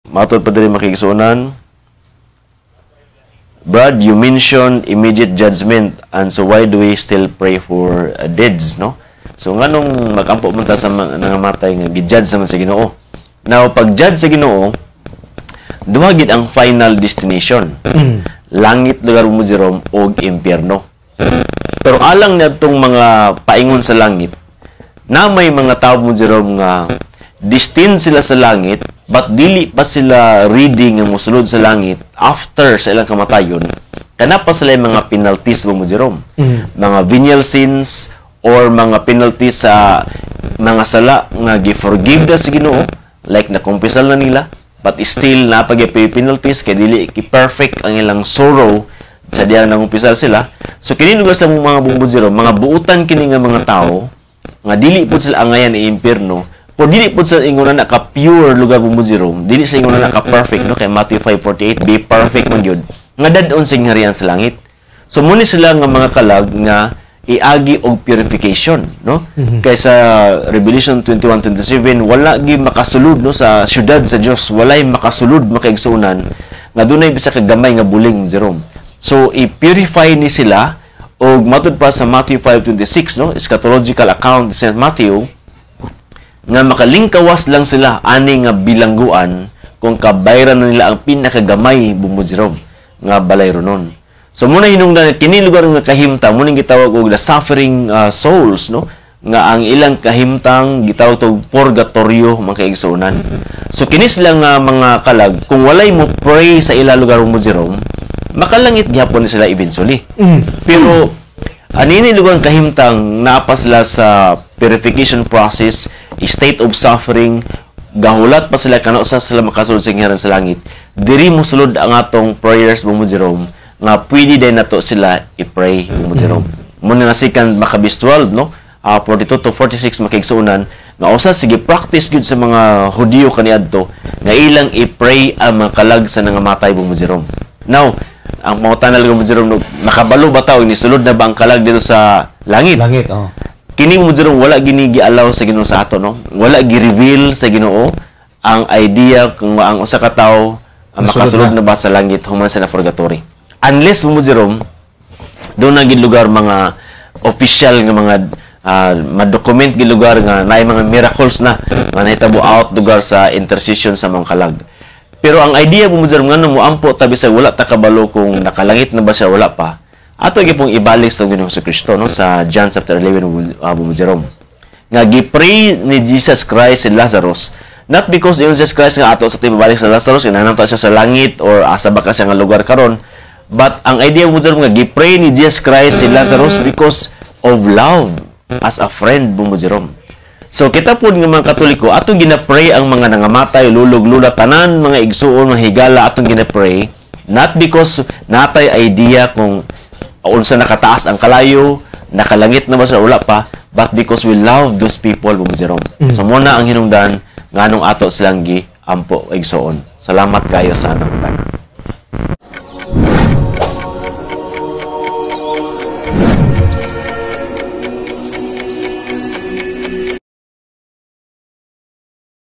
Matod pa diri makigsunan. Brad, you mentioned immediate judgment, and so why do we still pray for deads, no? So nganong magampo man ta sa nangamatay nga gi-judge naman sa Ginoo. Now, pag judge sa Ginoo, duha gid ang final destination. Langit, lugar mo Jerome, og impyerno. Pero alang nadtong mga paingon sa langit, na may mga tao mo Jerome nga destined sila sa langit, but dili pa sila ready nga mosulod sa langit after sa ilang kamatayon, kana pa sila mga penalties mo Jerome. Mga venial sins or mga penalties sa mga sala nga gi-forgive na sa Ginoo, like nakumpisal na nila, but still napag-pay penalties kay dili ki-perfect ang ilang sorrow sa diyan nangumpisal sila. So kini lugar sa mga bumbo Jerome, mga buutan kini nga mga tao nga dili pud sila angayan ni impyerno. Kung dili po sa ingunan na ka-pure lugar mo Jerome, dili sa ingunan na ka-perfect, no? Kay Matthew 5:48, be perfect man yun. Nga dadon sing harian sa langit. So, muna sila nga mga kalag nga iagi og purification, no? Kaysa Revelation 21:27, wala gi makasulod, no? Sa syudad sa Dios, walay makasulod, makaigsunan, nga dunay bisa ka gamay nga buling Jerome. So, i-purify ni sila, og matud pa sa Matthew 5:26, no? Eschatological account ni St. Matthew, nga makalingkawas lang sila ani nga bilangguan kung kabayran na nila ang pinakagamay bumbo Jerome nga balay ronon. So muna hinungdan kini lugar nga kahimtang muna gitawag og the suffering souls, no, nga ang ilang kahimtang gitawag og purgatorio makaigsunan. So kini sila nga mga kalag kung walay mo pray sa ila lugar bumbo Jerome, makalangit gyapon sila eventually. Pero anini lugar kahimtang naapa sila sa purification process, state of suffering, gahulat pa sila kana usa sila makasulod sa ngaran sa langit. Diri mo sulod ang atong prayers mo Jerome nga pwede din nato sila i-pray mo Jerome. Muna na sikan Maccabees 12, no? 42 to 46 makigsunan nga usa sige practice gyud sa mga Hudiyo kaniadto nga ilang i-pray ang mga kalag sa nangamatay mo Jerome. Now, ang pangutanal mo Jerome, nakabalo ba taw ni sulod na ba ang kalag dito sa langit? Langit, oh. Kini mo Jerome, wala gini gi-allow sa Ginoo sa ato, no? Wala gi-reveal sa Ginoo ang idea kung ang usa ka tawo makasulod na ba sa langit human sa purgatory. Unless mo Jerome, doon na gid lugar mga official nga mga ma-document gid lugar nga naay mga miracles na nga nahitabo out lugar sa intercession sa mga kalag. Pero ang idea mo Jerome ngano mo ampo tabi sa wala ta kabalo kung nakalangit na ba siya wala pa. Ato gipong ibalik sa Ginoong Kristo, no, sa John chapter 11 mo Jerome. Nga gipray ni Jesus Christ si Lazarus, not because Jesus Christ nga ato sa tibalik sa Lazarus inanam ta siya sa langit or asa ba ka siya nga lugar karon, but ang idea mo Jerome nga gipray ni Jesus Christ si Lazarus because of love as a friend mo Jerome. So kita po nga mga Katoliko atong ginapray ang mga nangamatay, lulog, lula, tanan mga igsuon, mga higala atong ginapray not because natay idea kung unsa nakataas ang kalayo, nakalangit na ba sa wala pa, but because we love those people mo Jerome. So muna ang hinungdan nganong ato silang gi ampo igsuon. Salamat kayo sa anang tanan.